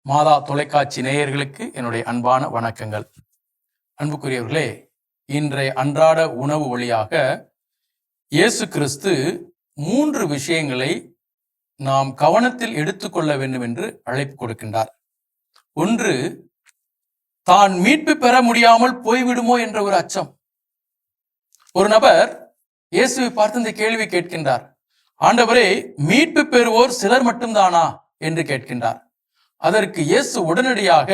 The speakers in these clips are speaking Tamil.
மாதா தொலைக்காட்சி நேயர்களுக்கு என்னுடைய அன்பான வணக்கங்கள். அன்புக்குரியவர்களே, இன்றைய அன்றாட உணவு வழியாக இயேசு கிறிஸ்து 3 விஷயங்களை நாம் கவனத்தில் எடுத்துக்கொள்ள வேண்டும் என்று அழைப்பு கொடுக்கின்றார். ஒன்று, தான் மீட்பு பெற முடியாமல் போய்விடுமோ என்ற ஒரு அச்சம். ஒரு நபர் இயேசுவை பார்த்து இந்த கேள்வி கேட்கின்றார். ஆண்டவரே, மீட்பு பெறுவோர் சிலர் மட்டும்தானா என்று கேட்கின்றார். அதற்கு இயேசு உடனடியாக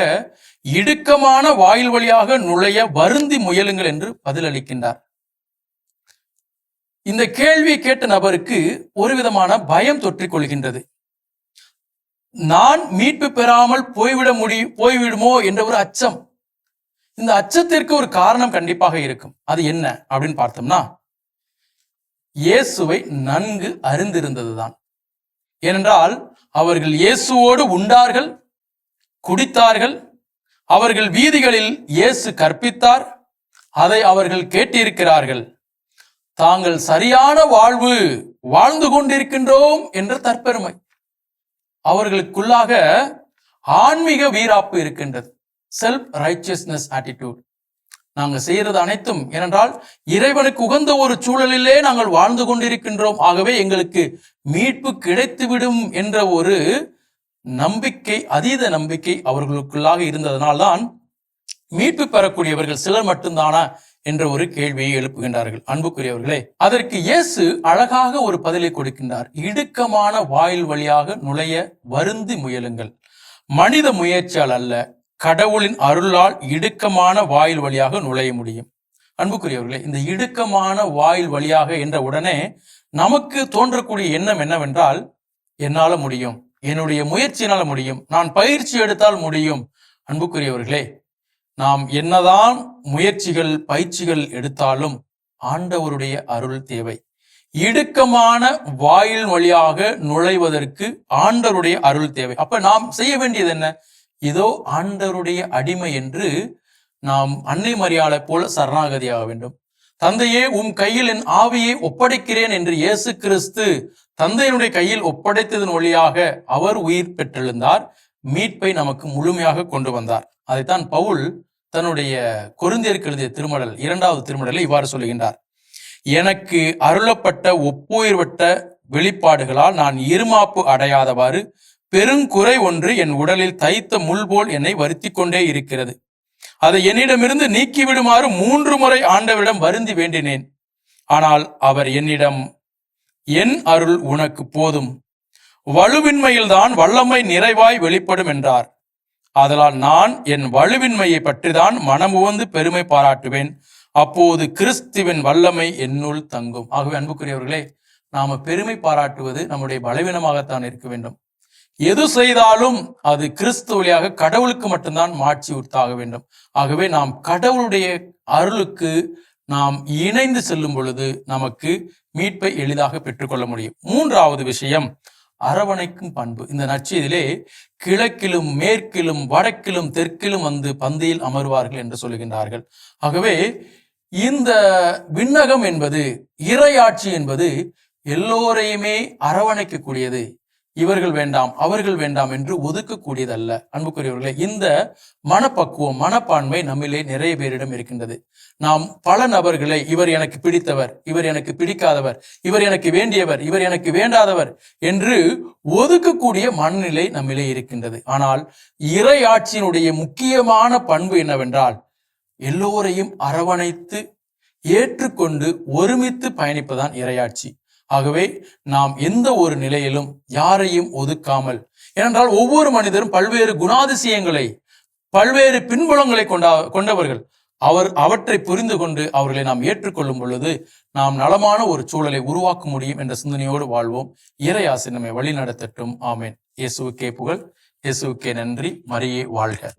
இடுக்கமான வாயில் வழியாக நுழைய வருந்தி முயலுங்கள் என்று பதிலளிக்கின்றார். இந்த கேள்வி கேட்ட நபருக்கு ஒரு விதமான பயம் தொற்றிக் கொள்கின்றது. நான் மீட்பு பெறாமல் போய்விடுமோ என்ற ஒரு அச்சம். இந்த அச்சத்திற்கு ஒரு காரணம் கண்டிப்பாக இருக்கும். அது என்ன அப்படின்னு பார்த்தோம்னா, இயேசுவை நன்கு அறிந்திருந்ததுதான். ஏனென்றால் அவர்கள் இயேசுவோடு உண்டார்கள், குடித்தார்கள். அவர்கள் வீதிகளில் இயேசு கற்பித்தார். அதை அவர்கள் கேட்டிருக்கிறார்கள். தாங்கள் சரியான வாழ்ந்து கொண்டிருக்கின்றோம் என்ற தற்பெருமை அவர்களுக்குள்ளாக ஆன்மீக வீராப்பு இருக்கின்றது. Self righteousness attitude. நாங்கள் செய்யறது அனைத்தும் ஏனென்றால் இறைவனுக்கு உகந்த ஒரு சூழலிலே நாங்கள் வாழ்ந்து கொண்டிருக்கின்றோம், ஆகவே எங்களுக்கு மீட்பு கிடைத்துவிடும் என்ற ஒரு நம்பிக்கை, அதீத நம்பிக்கை அவர்களுக்குள்ளாக இருந்ததனால்தான் மீட்பு பெறக்கூடியவர்கள் சிலர் மட்டும்தானா என்ற ஒரு கேள்வியை எழுப்புகின்றார்கள். அன்புக்குரியவர்களே, அதற்கு இயேசு அழகாக ஒரு பதிலை கொடுக்கின்றார். இடுக்கமான வாயில் வழியாக நுழைய வருந்தி முயலுங்கள். மனித முயற்சியால் அல்ல, கடவுளின் அருளால் இடுக்கமான வாயில் வழியாக நுழைய முடியும். அன்புக்குரியவர்களே, இந்த இடுக்கமான வாயில் வழியாக என்ற உடனே நமக்கு தோன்றக்கூடிய எண்ணம் என்னவென்றால், என்னால முடியும், என்னுடைய முயற்சியினால முடியும், நான் பயிற்சி எடுத்தால் முடியும். அன்புக்குரியவர்களே, நாம் என்னதான் முயற்சிகள் பயிற்சிகள் எடுத்தாலும் ஆண்டவருடைய அருள் தேவை. இடுக்கமான வாயில் வழியாக நுழைவதற்கு ஆண்டவருடைய அருள் தேவை. அப்ப நாம் செய்ய வேண்டியது என்ன? இதோ ஆண்டவருடைய அடிமை என்று நாம் அன்னை மரியாளை போல சரணாகதியாக வேண்டும். தந்தையே, கையில் என் ஆவியை ஒப்படைக்கிறேன் என்று இயேசு கிறிஸ்து தந்தையினுடைய கையில் ஒப்படைத்ததன் வழியாக அவர் உயிர் பெற்றெழுந்தார். மீட்பை நமக்கு முழுமையாக கொண்டு வந்தார். அதைத்தான் பவுல் தன்னுடைய கொரிந்தியருக்கு எழுதிய திருமடல் 2வது திருமடலில் இவ்வாறு சொல்லுகின்றார். எனக்கு அருளப்பட்ட ஒப்புயிர்வட்ட வெளிப்பாடுகளால் நான் இருமாப்பு அடையாதவாறு பெருங்குறை ஒன்று என் உடலில் தைத்த முள் போல் என்னை வருத்தி கொண்டே இருக்கிறது. அதை என்னிடமிருந்து நீக்கிவிடுமாறு 3 முறை ஆண்டவரிடம் வருந்தி வேண்டினேன். ஆனால் அவர் என்னிடம், என் அருள் உனக்கு போதும், வலுவின்மையில்தான் வல்லமை நிறைவாய் வெளிப்படும் என்றார். ஆதலால் நான் என் வலுவின்மையை பற்றிதான் மனமுவந்து பெருமை பாராட்டுவேன். அப்போது கிறிஸ்துவின் வல்லமை என்னுள் தங்கும். ஆகவே அன்புக்குரியவர்களே, நாம பெருமை பாராட்டுவது நம்முடைய பலவீனமாகத்தான் இருக்க வேண்டும். எது செய்தாலும் அது கிறிஸ்து வழியாக கடவுளுக்கு மட்டும்தான் மாட்சி உற்தாக வேண்டும். ஆகவே நாம் கடவுளுடைய அருளுக்கு நாம் இணைந்து செல்லும் பொழுது நமக்கு மீட்பை எளிதாக பெற்றுக்கொள்ள முடியும். 3வது விஷயம், அரவணைக்கும் பண்பு. இந்த நற்செய்தியிலே கிழக்கிலும் மேற்கிலும் வடக்கிலும் தெற்கிலும் வந்து பந்தியில் அமர்வார்கள் என்று சொல்லுகின்றார்கள். ஆகவே இந்த விண்ணகம் என்பது, இறையாட்சி என்பது எல்லோரையுமே அரவணைக்கக்கூடியது. இவர்கள் வேண்டாம் அவர்கள் வேண்டாம் என்று ஒதுக்கக்கூடியதல்ல. அன்புக்குரியவர்களே, இந்த மனப்பக்குவம், மனப்பான்மை நம்மிலே நிறைய பேரிடம் இருக்கின்றது. நாம் பல நபர்களை, இவர் எனக்கு பிடித்தவர், இவர் எனக்கு பிடிக்காதவர், இவர் எனக்கு வேண்டியவர், இவர் எனக்கு வேண்டாதவர் என்று ஒதுக்கக்கூடிய மனநிலை நம்மிலே இருக்கின்றது. ஆனால் இறையாட்சியினுடைய முக்கியமான பண்பு என்னவென்றால், எல்லோரையும் அரவணைத்து ஏற்றுக்கொண்டு ஒருமித்து பயணிப்பதுதான் இறையாட்சி. ஆகவே நாம் எந்த ஒரு நிலையிலும் யாரையும் ஒதுக்காமல், ஏனென்றால் ஒவ்வொரு மனிதரும் பல்வேறு குணாதிசயங்களை, பல்வேறு பின்புலங்களை கொண்டவர்கள். அவற்றை புரிந்து கொண்டு அவர்களை நாம் ஏற்றுக்கொள்ளும் பொழுது நாம் நலமான ஒரு சூழலை உருவாக்க முடியும் என்ற சிந்தனையோடு வாழ்வோம். இறை ஆசி நம்மை வழி நடத்தட்டும். ஆமேன். இயேசுவுக்கே புகழ், இயேசுவுக்கே நன்றி. மரியே வாழ்க.